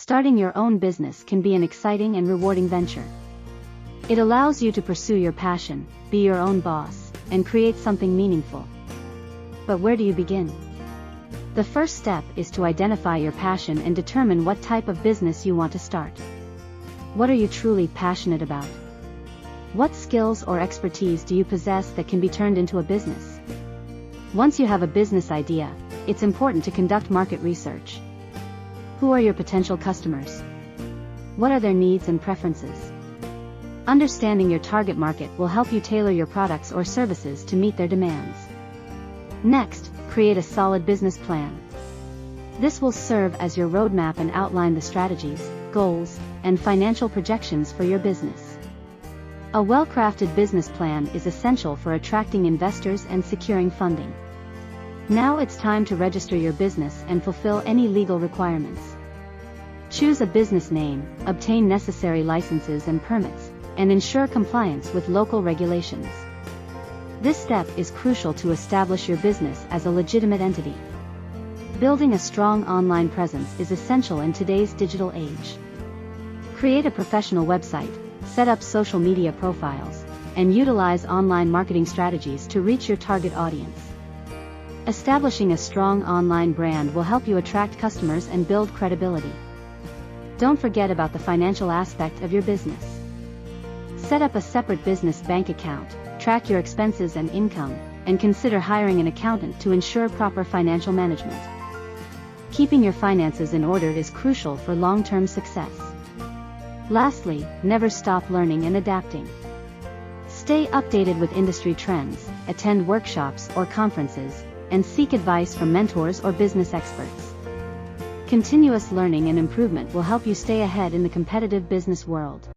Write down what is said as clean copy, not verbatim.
Starting your own business can be an exciting and rewarding venture. It allows you to pursue your passion, be your own boss, and create something meaningful. But where do you begin? The first step is to identify your passion and determine what type of business you want to start. What are you truly passionate about? What skills or expertise do you possess that can be turned into a business? Once you have a business idea, it's important to conduct market research. Who are your potential customers? What are their needs and preferences? Understanding your target market will help you tailor your products or services to meet their demands. Next, create a solid business plan. This will serve as your roadmap and outline the strategies, goals, and financial projections for your business. A well-crafted business plan is essential for attracting investors and securing funding. Now it's time to register your business and fulfill any legal requirements. Choose a business name, obtain necessary licenses and permits, and ensure compliance with local regulations. This step is crucial to establish your business as a legitimate entity. Building a strong online presence is essential in today's digital age. Create a professional website, set up social media profiles, and utilize online marketing strategies to reach your target audience. Establishing a strong online brand will help you attract customers and build credibility. Don't forget about the financial aspect of your business. Set up a separate business bank account, track your expenses and income, and consider hiring an accountant to ensure proper financial management. Keeping your finances in order is crucial for long-term success. Lastly, never stop learning and adapting. Stay updated with industry trends, attend workshops or conferences, and seek advice from mentors or business experts. Continuous learning and improvement will help you stay ahead in the competitive business world.